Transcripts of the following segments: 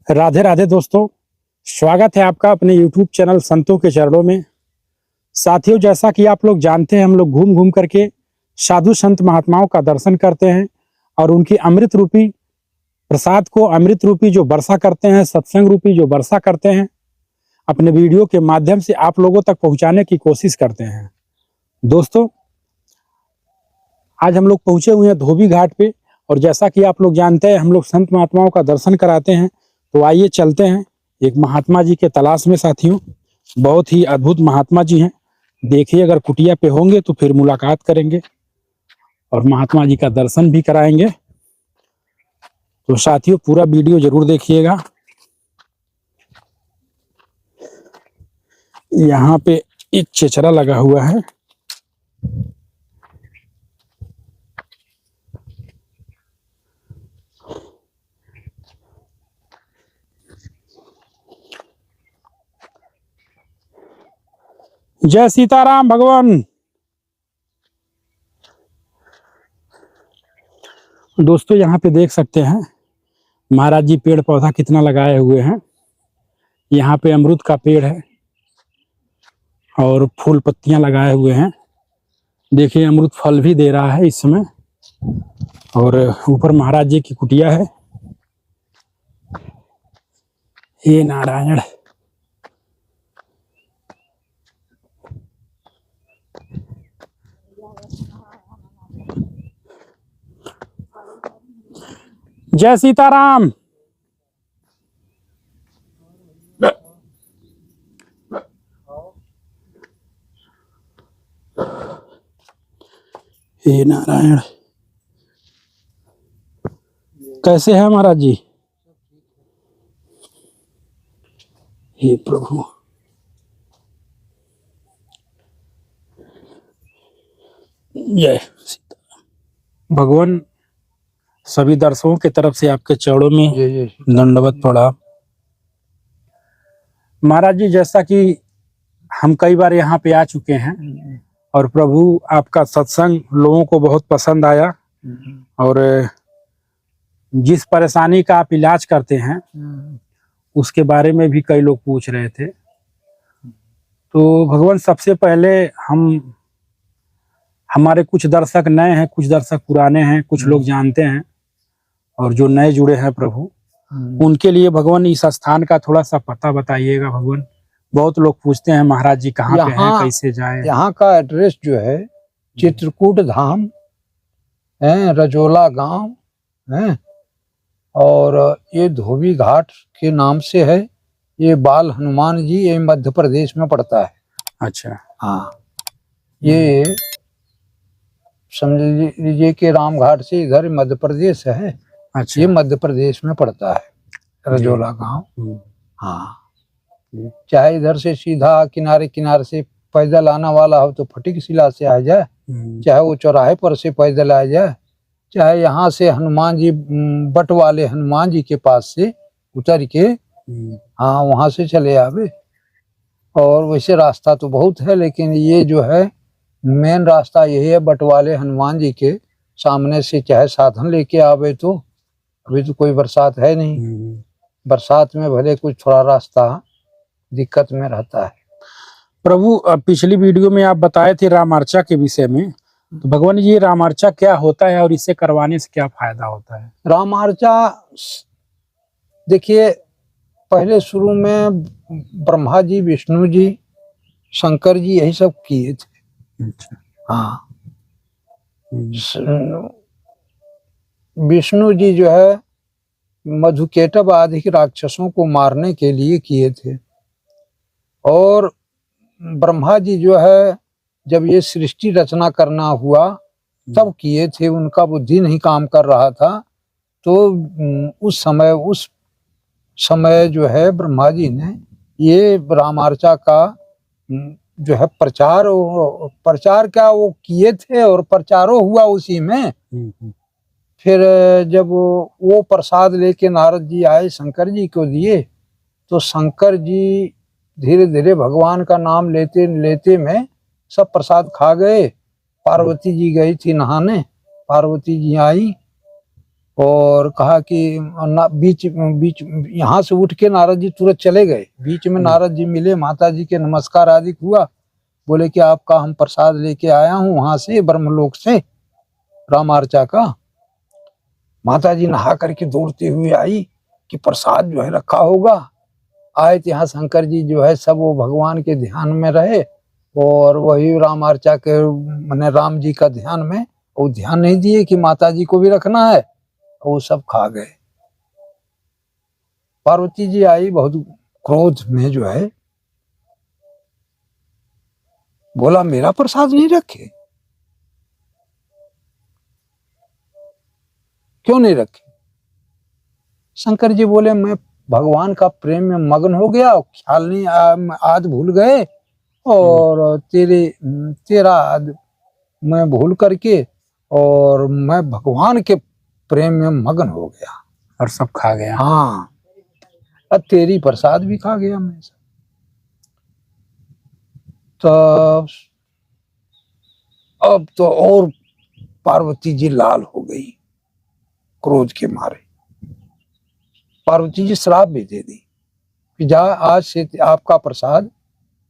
राधे राधे दोस्तों, स्वागत है आपका अपने YouTube चैनल संतों के चरणों में। साथियों, जैसा कि आप लोग जानते हैं, हम लोग घूम घूम करके साधु संत महात्माओं का दर्शन करते हैं और उनकी अमृत रूपी प्रसाद को, अमृत रूपी जो वर्षा करते हैं, सत्संग रूपी जो वर्षा करते हैं, अपने वीडियो के माध्यम से आप लोगों तक पहुंचाने की कोशिश करते हैं। दोस्तों, आज हम लोग पहुंचे हुए हैं धोबी घाट पे और जैसा कि आप लोग जानते हैं, हम लोग संत महात्माओं का दर्शन कराते हैं। तो आइए चलते हैं एक महात्मा जी के तलाश में। साथियों, बहुत ही अद्भुत महात्मा जी हैं। देखिए, अगर कुटिया पे होंगे तो फिर मुलाकात करेंगे और महात्मा जी का दर्शन भी कराएंगे। तो साथियों, पूरा वीडियो जरूर देखिएगा। यहाँ पे एक चेचरा लगा हुआ है। जय सीताराम भगवान। दोस्तों, यहाँ पे देख सकते हैं महाराज जी पेड़ पौधा कितना लगाए हुए हैं। यहाँ पे अमरूद का पेड़ है और फूल पत्तियां लगाए हुए हैं। देखिए, अमरूद फल भी दे रहा है इस समय। और ऊपर महाराज जी की कुटिया है। हे नारायण। जय सीताराम। हे नारायण। कैसे हैं महाराज जी? हे प्रभु। जय सीताराम। भगवान, सभी दर्शकों की तरफ से आपके चरणों में दंडवत प्रणाम। महाराज जी, जैसा कि हम कई बार यहाँ पे आ चुके हैं और प्रभु आपका सत्संग लोगों को बहुत पसंद आया और जिस परेशानी का आप इलाज करते हैं उसके बारे में भी कई लोग पूछ रहे थे। तो भगवान, सबसे पहले हमारे कुछ दर्शक नए हैं, कुछ दर्शक पुराने हैं, कुछ लोग जानते हैं और जो नए जुड़े हैं प्रभु, उनके लिए भगवान इस स्थान का थोड़ा सा पता बताइएगा। भगवान, बहुत लोग पूछते हैं महाराज जी कहाँ पे हैं, कैसे जाएं? यहाँ का एड्रेस जो है चित्रकूट धाम है, रजोला गांव है और ये धोबी घाट के नाम से है। ये बाल हनुमान जी, ये मध्य प्रदेश में पड़ता है। अच्छा। हाँ, ये समझ लीजिए कि राम घाट से इधर मध्य प्रदेश है। अच्छा। ये मध्य प्रदेश में पड़ता है, रजोला गांव। हाँ, चाहे इधर से सीधा किनारे किनारे से पैदल आना वाला हो तो फटिक शिला से आ जाए, चाहे वो चौराहे पर से पैदल आ जाए, चाहे यहाँ से हनुमान जी बट वाले हनुमान जी के पास से उतर के हाँ वहां से चले आवे। और वैसे रास्ता तो बहुत है, लेकिन ये जो है मेन रास्ता यही है, बट वाले हनुमान जी के सामने से चाहे साधन लेके आवे। तो अभी तो कोई बरसात है नहीं, बरसात में भले कुछ थोड़ा रास्ता दिक्कत में रहता है। प्रभु, पिछली वीडियो में आप बताए थे रामार्चा के विषय में। तो भगवान, ये रामार्चा क्या होता है और इसे करवाने से क्या फायदा होता है? रामार्चा देखिए, पहले शुरू में ब्रह्मा जी, विष्णु जी, शंकर जी यही सब किए थे। अच्छा। हाँ, विष्णु जी जो है मधुकेटव आदि राक्षसों को मारने के लिए किए थे और ब्रह्मा जी जो है जब ये सृष्टि रचना करना हुआ तब किए थे। उनका बुद्धि नहीं काम कर रहा था, तो उस समय जो है ब्रह्मा जी ने ये रामार्चा का जो है प्रचार क्या वो किए थे और प्रचारो हुआ उसी में। फिर जब वो प्रसाद लेके नारद जी आए, शंकर जी को दिए, तो शंकर जी धीरे धीरे भगवान का नाम लेते लेते में सब प्रसाद खा गए। पार्वती जी गई थी नहाने, पार्वती जी आई और कहा कि बीच बीच यहाँ से उठ के नारद जी तुरंत चले गए। बीच में नारद जी मिले, माता जी के नमस्कार आदि हुआ। बोले कि आपका हम प्रसाद लेके आया हूँ वहां से ब्रह्मलोक से रामार्चा का। माता जी नहा करके दौड़ते हुए आई कि प्रसाद जो है रखा होगा। आए तो यहाँ शंकर जी जो है सब वो भगवान के ध्यान में रहे और वही रामार्चा के मैंने राम जी का ध्यान में, वो ध्यान नहीं दिए कि माता जी को भी रखना है, वो सब खा गए। पार्वती जी आई बहुत क्रोध में जो है, बोला मेरा प्रसाद नहीं रखे, क्यों नहीं रखे? शंकर जी बोले मैं भगवान का प्रेम में मग्न हो गया, ख्याल नहीं, आज भूल गए और तेरा आज मैं भूल करके और मैं भगवान के प्रेम में मग्न हो गया और सब खा गया। हाँ, अब तेरी प्रसाद भी खा गया मैं। तब अब तो और पार्वती जी लाल हो गई क्रोध के मारे। पार्वती जी श्राप भी दे दी कि जा आज से आपका प्रसाद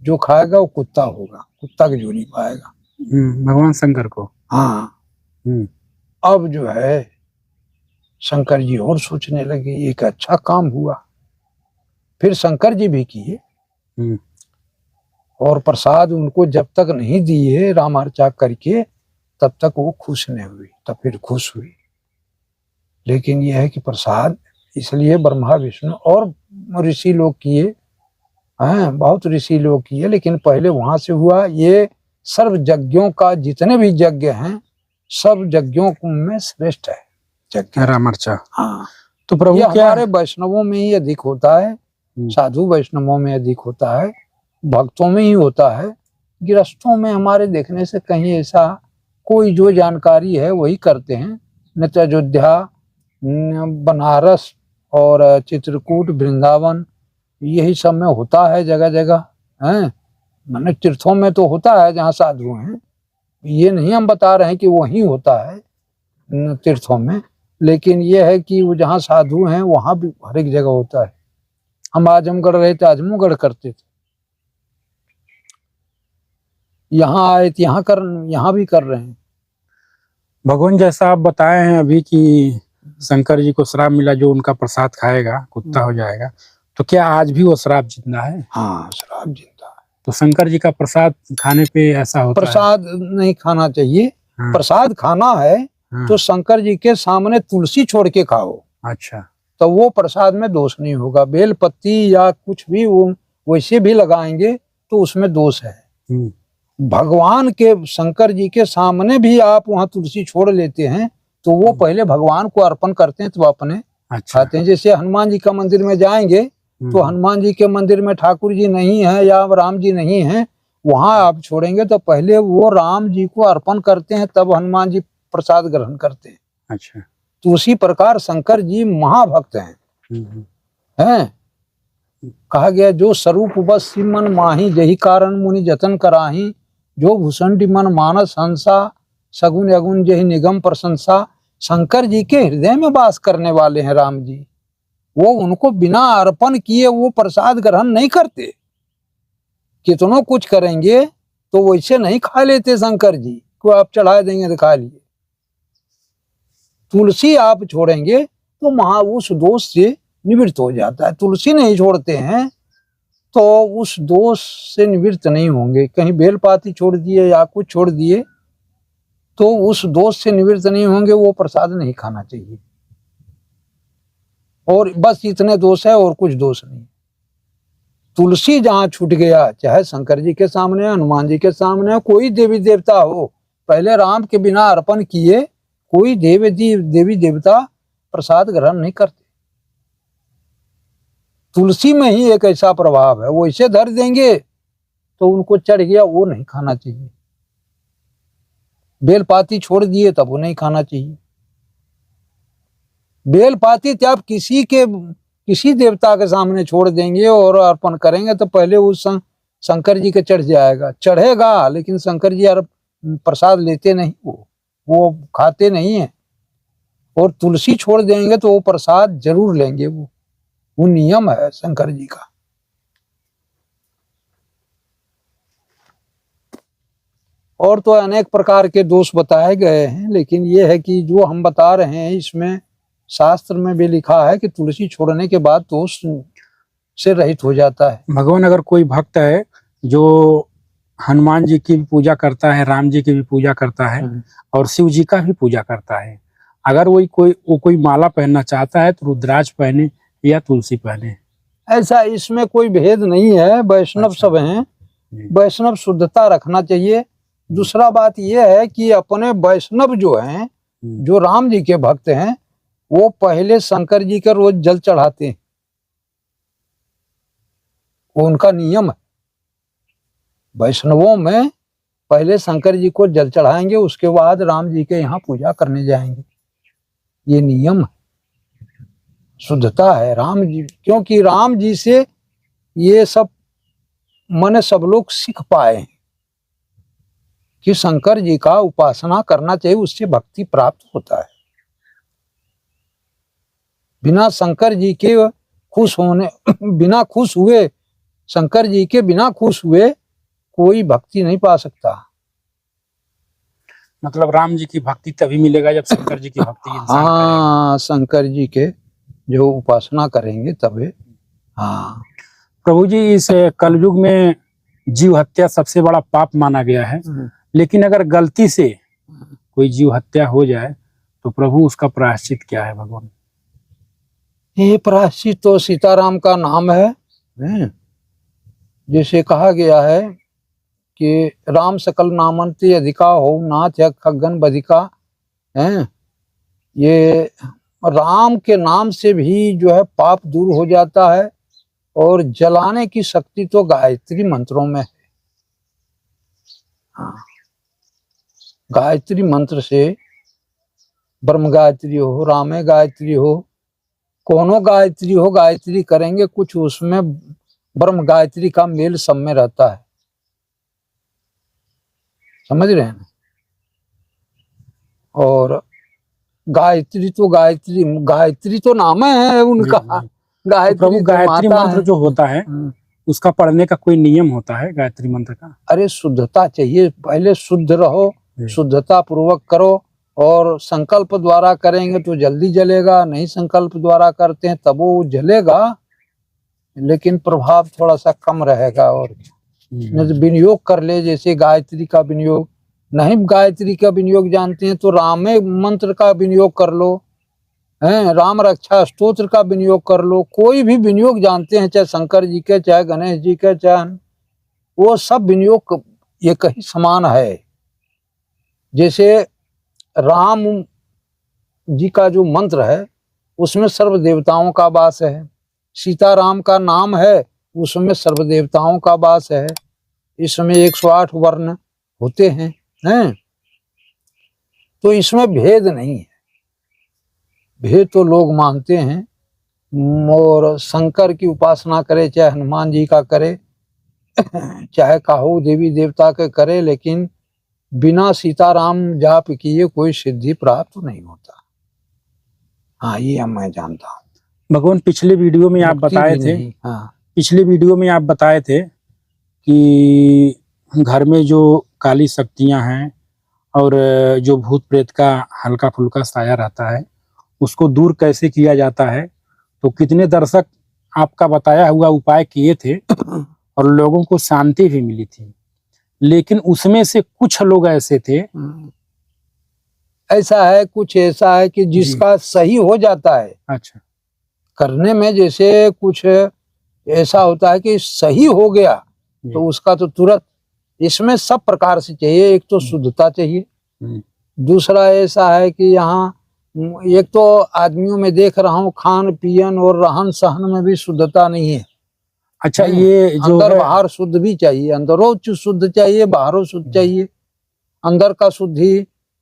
जो खाएगा वो कुत्ता होगा, कुत्ता के जो नहीं पाएगा। भगवान शंकर को। हाँ। अब जो है शंकर जी और सोचने लगे एक अच्छा काम हुआ। फिर शंकर जी भी किए और प्रसाद उनको जब तक नहीं दिए रामार्चा करके तब तक वो खुश नहीं हुई, तब फिर खुश हुई। लेकिन यह है कि प्रसाद इसलिए ब्रह्मा विष्णु और ऋषि लोग किए, हैं बहुत ऋषि लोग किए, लेकिन पहले वहां से हुआ। ये सर्व यज्ञों का जितने भी यज्ञ हैं सब यज्ञों में श्रेष्ठ है यज्ञ रामार्चा। हाँ, तो प्रभु ये क्या हमारे वैष्णवों में ही अधिक होता है, साधु वैष्णवों में अधिक होता है, भक्तों में ही होता है। गृहस्थों में हमारे देखने से कहीं ऐसा कोई जो जानकारी है वही करते हैं। न तो अयोध्या, बनारस और चित्रकूट, वृंदावन यही सब में होता है जगह जगह हैं। मैंने तीर्थों में तो होता है जहाँ साधु हैं, ये नहीं हम बता रहे हैं कि वही होता है तीर्थों में, लेकिन ये है कि वो जहाँ साधु हैं वहाँ भी हर एक जगह होता है। हम आजमगढ़ रहे थे, आजमगढ़ करते थे, यहाँ आए थे यहाँ भी कर रहे हैं। भगवान जैसा आप बताए हैं अभी कि शंकर जी को श्राप मिला जो उनका प्रसाद खाएगा कुत्ता हो जाएगा, तो क्या आज भी वो श्राप जिंदा है? हाँ, श्राप जिंदा है। तो शंकर जी का प्रसाद खाने पे ऐसा होता प्रसाद नहीं खाना चाहिए। हाँ। प्रसाद खाना है हाँ। तो शंकर जी के सामने तुलसी छोड़ के खाओ। अच्छा, तो वो प्रसाद में दोष नहीं होगा। बेल पत्ती या कुछ भी वो वैसे भी लगाएंगे तो उसमें दोष है। भगवान के शंकर जी के सामने भी आप वहाँ तुलसी छोड़ लेते हैं तो वो पहले भगवान को अर्पण करते हैं तो अपने खाते हैं। जैसे हनुमान जी का मंदिर में जाएंगे तो हनुमान जी के मंदिर में ठाकुर जी नहीं है या राम जी नहीं है, वहां आप छोड़ेंगे तो पहले वो राम जी को अर्पण करते हैं तब हनुमान जी प्रसाद ग्रहण करते हैं। अच्छा, तो उसी प्रकार शंकर जी महाभक्त हैं। कहा गया जो स्वरूप बस मन माही जही कारण मुनि जतन कराही, जो भूषण मन मानस हंसा सगुन अगुन जही निगम प्रशंसा। शंकर जी के हृदय में वास करने वाले हैं राम जी, वो उनको बिना अर्पण किए वो प्रसाद ग्रहण नहीं करते। कितनों कुछ करेंगे तो वैसे नहीं खा लेते शंकर जी को, आप चढ़ा देंगे तो खा लिए। तुलसी आप छोड़ेंगे तो उस दोष से निवृत्त हो जाता है। तुलसी नहीं छोड़ते हैं तो उस दोष से निवृत्त नहीं होंगे। कहीं बेलपाती छोड़ दिए या कुछ छोड़ दिए तो उस दोष से निवृत्त नहीं होंगे, वो प्रसाद नहीं खाना चाहिए। और बस इतने दोष है और कुछ दोष नहीं। तुलसी जहां छूट गया, चाहे शंकर जी के सामने, हनुमान जी के सामने, कोई देवी देवता हो, पहले राम के बिना अर्पण किए कोई देवी देवता प्रसाद ग्रहण नहीं करते। तुलसी में ही एक ऐसा प्रभाव है, वो इसे धर देंगे तो उनको चढ़ गया, वो नहीं खाना चाहिए। बेलपाती छोड़ दिए तब वो नहीं खाना चाहिए। बेलपाती आप किसी देवता के सामने छोड़ देंगे और अर्पण करेंगे तो पहले उस शंकर जी के चढ़ेगा, लेकिन शंकर जी प्रसाद लेते नहीं, वो खाते नहीं है। और तुलसी छोड़ देंगे तो वो प्रसाद जरूर लेंगे। वो नियम है शंकर जी का। और तो अनेक प्रकार के दोष बताए गए हैं, लेकिन ये है कि जो हम बता रहे हैं इसमें शास्त्र में भी लिखा है कि तुलसी छोड़ने के बाद दोष से रहित हो जाता है। भगवान, अगर कोई भक्त है जो हनुमान जी की भी पूजा करता है, राम जी की भी पूजा करता है और शिव जी का भी पूजा करता है, अगर वो कोई माला पहनना चाहता है तो रुद्राक्ष पहने या तुलसी पहने? ऐसा इसमें कोई भेद नहीं है, वैष्णव अच्छा। सब हैं। वैष्णव शुद्धता रखना चाहिए। दूसरा बात यह है कि अपने वैष्णव जो हैं, जो राम जी के भक्त हैं, वो पहले शंकर जी का रोज जल चढ़ाते हैं। वो उनका नियम है। वैष्णवों में पहले शंकर जी को जल चढ़ाएंगे, उसके बाद राम जी के यहाँ पूजा करने जाएंगे। ये नियम है, शुद्धता है राम जी, क्योंकि राम जी से ये सब माने सब लोग सीख पाए हैं कि शंकर जी का उपासना करना चाहिए, उससे भक्ति प्राप्त होता है। बिना शंकर जी के खुश होने बिना खुश हुए, शंकर जी के बिना खुश हुए कोई भक्ति नहीं पा सकता। मतलब राम जी की भक्ति तभी मिलेगा जब शंकर जी की भक्ति इंसान हाँ, शंकर जी के जो उपासना करेंगे तभी। हाँ प्रभु जी, इस कलयुग में जीव हत्या सबसे बड़ा पाप माना गया है, लेकिन अगर गलती से कोई जीव हत्या हो जाए तो प्रभु उसका प्रायश्चित क्या है भगवान? ये प्रायश्चित तो सीताराम का नाम है। जैसे कहा गया है कि राम सकल नामंती अधिका हो नाथ या खगन बधिका है। ये राम के नाम से भी जो है पाप दूर हो जाता है, और जलाने की शक्ति तो गायत्री मंत्रों में है। हाँ, गायत्री मंत्र से, ब्रह्म गायत्री हो, रामे गायत्री हो, कोनो गायत्री हो, गायत्री करेंगे कुछ उसमें ब्रह्म गायत्री का मेल सब में रहता है। समझ रहे हैं? और गायत्री तो नाम है उनका। गायत्री प्रभु, गायत्री मंत्र जो होता है उसका पढ़ने का कोई नियम होता है गायत्री मंत्र का? अरे शुद्धता चाहिए, पहले शुद्ध रहो, शुद्धता पूर्वक करो, और संकल्प द्वारा करेंगे तो जल्दी जलेगा, नहीं संकल्प द्वारा करते हैं तब वो जलेगा, लेकिन प्रभाव थोड़ा सा कम रहेगा। और विनियोग कर ले, जैसे गायत्री का विनियोग, नहीं गायत्री का विनियोग जानते हैं तो रामे मंत्र का विनियोग कर लो, हैं, राम रक्षा स्तोत्र का विनियोग कर लो। कोई भी विनियोग जानते हैं, चाहे शंकर जी के, चाहे गणेश जी के, चाहे वो सब विनियोग एक ही समान है। जैसे राम जी का जो मंत्र है उसमें सर्व देवताओं का वास है, सीताराम का नाम है उसमें सर्व देवताओं का वास है। इसमें 108 वर्ण होते हैं, तो इसमें भेद नहीं है। भेद तो लोग मानते हैं, और शंकर की उपासना करे, चाहे हनुमान जी का करे, चाहे काहू देवी देवता के करे, लेकिन बिना सीताराम जाप किए कोई सिद्धि प्राप्त नहीं होता। हाँ, ये मैं जानता हूँ भगवान। पिछले वीडियो में आप बताए थे, हाँ, पिछले वीडियो में आप बताए थे कि घर में जो काली शक्तियां हैं और जो भूत प्रेत का हल्का फुल्का साया रहता है उसको दूर कैसे किया जाता है, तो कितने दर्शक आपका बताया हुआ उपाय किए थे और लोगों को शांति भी मिली थी, लेकिन उसमें से कुछ लोग ऐसे थे, ऐसा है, कुछ ऐसा है कि जिसका सही हो जाता है अच्छा करने में, जैसे कुछ ऐसा होता है कि सही हो गया तो उसका तो तुरंत, इसमें सब प्रकार से चाहिए। एक तो शुद्धता चाहिए, दूसरा ऐसा है कि यहाँ एक तो आदमियों में देख रहा हूँ खान पियन और रहन सहन में भी शुद्धता नहीं है। अच्छा, ये जो अंदर बाहर शुद्ध भी चाहिए, अंदरों शुद्ध चाहिए, बाहरों शुद्ध चाहिए। अंदर का शुद्धि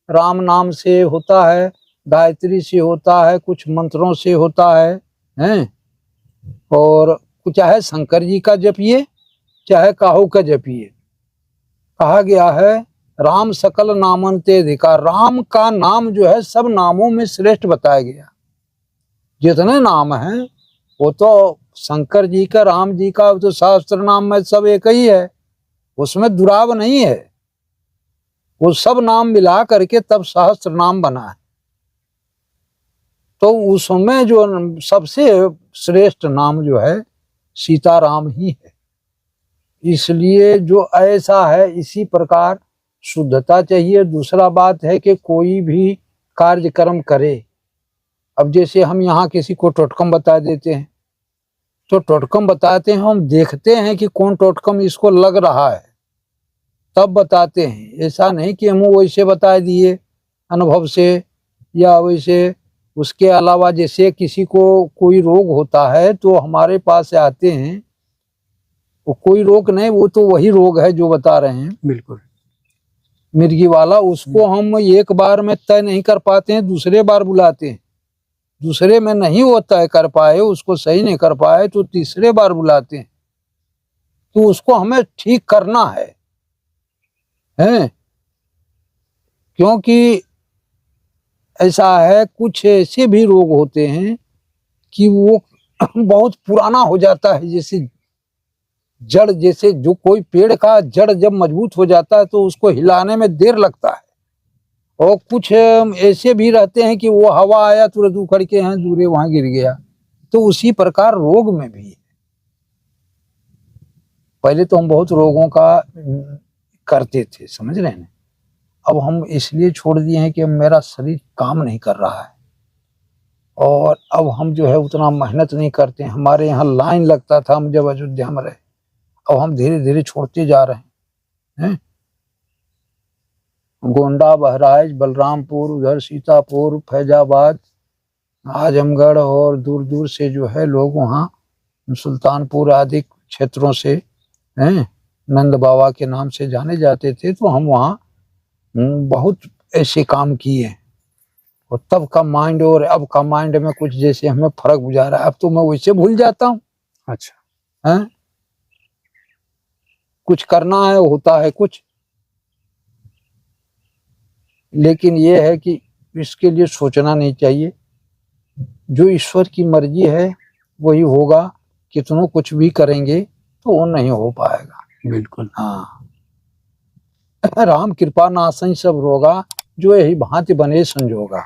राम नाम से होता है, गायत्री से होता है, कुछ मंत्रों से होता है, हैं, और चाहे शंकर जी का जपिए, चाहे काहू का जपिए। कहा गया है राम सकल नामन ते अधिकार। राम का नाम जो है सब नामों में श्रेष्ठ बताया गया। जितने नाम हैं वो तो शंकर जी का, राम जी का तो सहस्त्र नाम में सब एक ही है, उसमें दुराव नहीं है। वो सब नाम मिला करके तब सहस्त्र नाम बना है। तो उसमें जो सबसे श्रेष्ठ नाम जो है सीताराम ही है। इसलिए जो ऐसा है इसी प्रकार शुद्धता चाहिए। दूसरा बात है कि कोई भी कार्यक्रम करे, अब जैसे हम यहाँ किसी को टोटकम बता देते हैं तो टोटकम बताते हैं, हम देखते हैं कि कौन टोटकम इसको लग रहा है तब बताते हैं। ऐसा नहीं कि हम वैसे बता दिए अनुभव से या वैसे। उसके अलावा जैसे किसी को कोई रोग होता है तो हमारे पास आते हैं, वो कोई रोग नहीं, वो तो वही रोग है जो बता रहे हैं, बिल्कुल मिर्गी वाला। उसको हम एक बार में तय नहीं कर पाते हैं, दूसरे बार बुलाते हैं। दूसरे में नहीं वो तय कर पाए, उसको सही नहीं कर पाए तो तीसरे बार बुलाते हैं। तो उसको हमें ठीक करना है, हैं? क्योंकि ऐसा है कुछ ऐसे भी रोग होते हैं कि वो बहुत पुराना हो जाता है। जैसे जड़, जैसे जो कोई पेड़ का जड़ जब मजबूत हो जाता है तो उसको हिलाने में देर लगता है। और कुछ ऐसे भी रहते हैं कि वो हवा आया तुरंत उखड़ के यहाँ दूरे वहां गिर गया। तो उसी प्रकार रोग में भी है। पहले तो हम बहुत रोगों का करते थे, समझ रहे हैं। अब हम इसलिए छोड़ दिए हैं कि मेरा शरीर काम नहीं कर रहा है और अब हम जो है उतना मेहनत नहीं करते हैं। हमारे यहाँ लाइन लगता था हम जब अयोध्या में रहे, अब हम धीरे धीरे छोड़ते जा रहे हैं। गोंडा, बहराइच, बलरामपुर, उधर सीतापुर, फैजाबाद, आजमगढ़ और दूर दूर से जो है लोग वहाँ सुल्तानपुर आदि क्षेत्रों से हैं नंद बाबा के नाम से जाने जाते थे। तो हम वहाँ बहुत ऐसे काम किए और तब का माइंड और अब का माइंड में कुछ जैसे हमें फर्क बुझा रहा है। अब तो मैं वैसे भूल जाता हूँ। अच्छा हैं? कुछ करना है होता है कुछ, लेकिन ये है कि इसके लिए सोचना नहीं चाहिए। जो ईश्वर की मर्जी है वही होगा। कितनों कुछ भी करेंगे तो वो नहीं हो पाएगा। बिल्कुल हाँ, राम कृपा नासई सब रोगा, जो यही भांति बने संजोगा।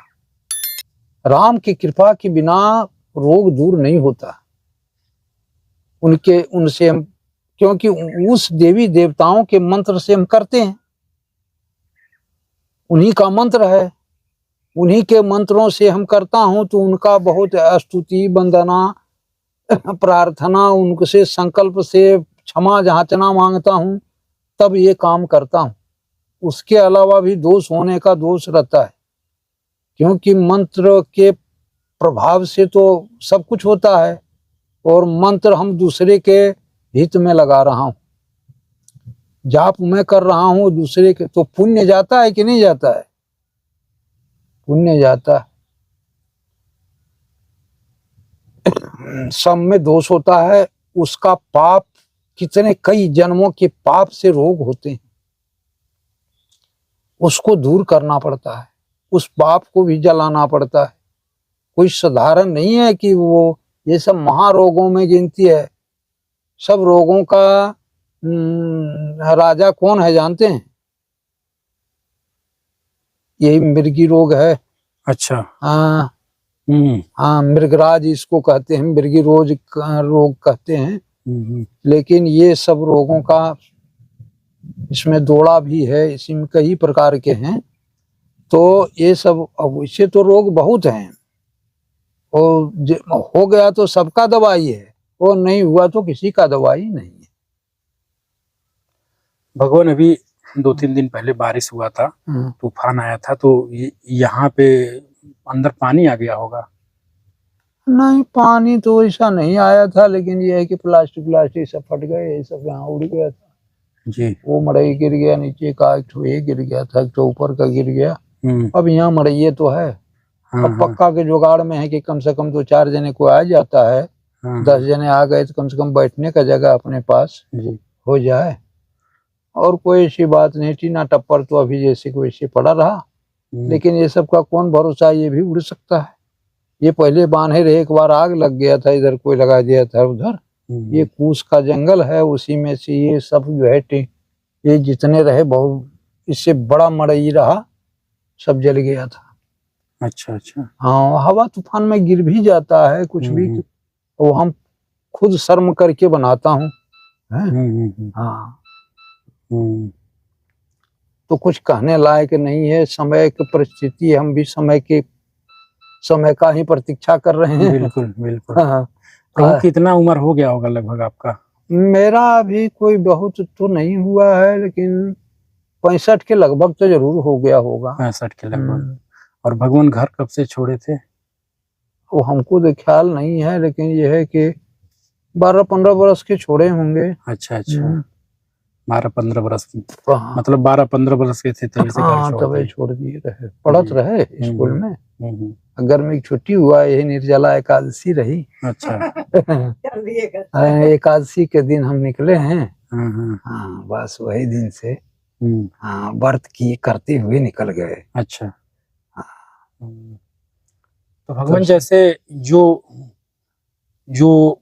राम की कृपा के बिना रोग दूर नहीं होता। उनसे हम, क्योंकि उस देवी देवताओं के मंत्र से हम करते हैं, उन्हीं का मंत्र है, उन्हीं के मंत्रों से हम करता हूं। तो उनका बहुत स्तुति वंदना प्रार्थना, उनसे संकल्प से क्षमा याचना मांगता हूं, तब ये काम करता हूं। उसके अलावा भी दोष होने का दोष रहता है, क्योंकि मंत्र के प्रभाव से तो सब कुछ होता है और मंत्र हम दूसरे के हित में लगा रहा हूं। जाप मैं कर रहा हूं दूसरे के, तो पुण्य जाता है कि नहीं जाता है? पुण्य जाता है। सब में दोष होता है, उसका पाप, कितने कई जन्मों के पाप से रोग होते हैं, उसको दूर करना पड़ता है, उस पाप को भी जलाना पड़ता है। कोई साधारण नहीं है कि वो, ये सब महारोगों में गिनती है। सब रोगों का राजा कौन है जानते हैं? यही मिर्गी रोग है। अच्छा हाँ हाँ, मृगराज इसको कहते हैं, मृगी रोग कहते हैं। लेकिन ये सब रोगों का, इसमें दौड़ा भी है, इसमें कई प्रकार के हैं। तो ये सब, अब इससे तो रोग बहुत हैं। और हो गया तो सबका दवाई है, और नहीं हुआ तो किसी का दवाई नहीं है। भगवान, अभी 2-3 दिन पहले बारिश हुआ था, तूफान आया था, तो यहाँ पे अंदर पानी आ गया होगा? नहीं, पानी तो ऐसा नहीं आया था, लेकिन ये है कि प्लास्टिक सब फट गए, ये सब यहाँ उड़ गया था जी। वो मड़ई गिर गया नीचे का, एक ठो ये गिर गया था, एक ठो ऊपर का गिर गया। अब यहाँ मड़ई तो है। अब पक्का के जुगाड़ में है कि कम से कम 2-4 जने को आ जाता है। 10 जने आ गए तो कम से कम बैठने का जगह अपने पास हो जाए। और कोई ऐसी बात नहीं थी। ना टप्पर तो अभी जैसे कोई वैसे पड़ा रहा, लेकिन ये सब का कौन भरोसा, ये भी उड़ सकता है। ये पहले बांधे रहे, एक बार आग लग गया था, इधर कोई लगा दिया था उधर। ये कूस का जंगल है, उसी में से ये सब जो है ये जितने रहे, बहुत इससे बड़ा मड़ई रहा, सब जल गया था। अच्छा अच्छा। हाँ, हवा तूफान में गिर भी जाता है कुछ भी, वो हम खुद शर्म करके बनाता हूँ। हाँ, तो कुछ कहने लायक नहीं है। समय की परिस्थिति, हम भी समय का ही प्रतीक्षा कर रहे हैं। बिल्कुल बिल्कुल। हाँ, प्रभु कितना उम्र हो गया होगा लगभग आपका? मेरा अभी कोई बहुत तो नहीं हुआ है, लेकिन 65 के लगभग तो जरूर हो गया होगा। 65 के लगभग। और भगवान घर कब से छोड़े थे? वो हमको तो ख्याल नहीं है, लेकिन ये है कि 12-15 वर्ष के छोड़े होंगे। अच्छा अच्छा, 12-15 बरस की, हाँ, मतलब 12-15 बरस के थे तभी से घर हाँ, छोड़ तभी दिए। छोड़ दिए रहे। पढ़त रहे स्कूल में। हम्म। अगर में छुट्टी हुआ, यही निर्जला एकादशी रही। अच्छा। एकादशी के दिन हम निकले हैं। हाँ। हाँ, बस वही दिन से हाँ व्रत की करते हुए निकल गए। अच्छा। तो भगवान जैसे जो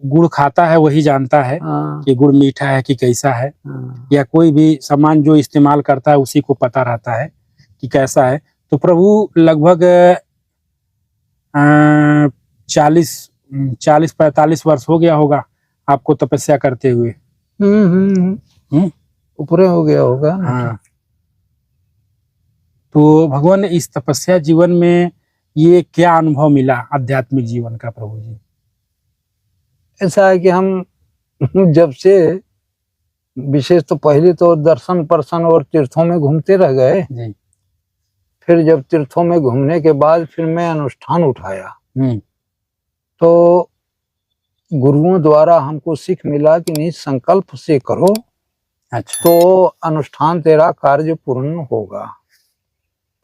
गुड़ खाता है वही जानता है कि गुड़ मीठा है कि कैसा है, या कोई भी सामान जो इस्तेमाल करता है उसी को पता रहता है कि कैसा है। तो प्रभु लगभग 40-45 वर्ष हो गया होगा आपको तपस्या करते हुए। ऊपर हो गया होगा। हाँ। तो भगवान ने इस तपस्या जीवन में ये क्या अनुभव मिला आध्यात्मिक जीवन का प्रभु जी? ऐसा है कि हम जब से विशेष तो पहले तो दर्शन पर्शन और तीर्थों में घूमते रह गए जी। फिर जब तीर्थों में घूमने के बाद फिर मैं अनुष्ठान उठाया, तो गुरुओं द्वारा हमको सीख मिला कि नहीं, संकल्प से करो। अच्छा। तो अनुष्ठान तेरा कार्य पूर्ण होगा।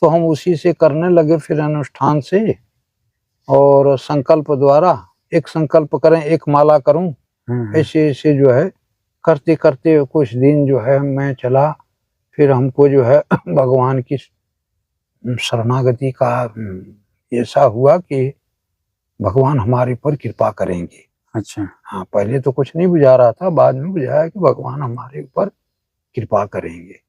तो हम उसी से करने लगे, फिर अनुष्ठान से, और संकल्प द्वारा एक संकल्प करें, एक माला करूं, ऐसे ऐसे जो है करते करते कुछ दिन जो है मैं चला। फिर हमको जो है भगवान की शरणागति का ऐसा हुआ कि भगवान हमारे पर कृपा करेंगे। अच्छा। हाँ, पहले तो कुछ नहीं बुझा रहा था, बाद में बुझाया कि भगवान हमारे ऊपर कृपा करेंगे।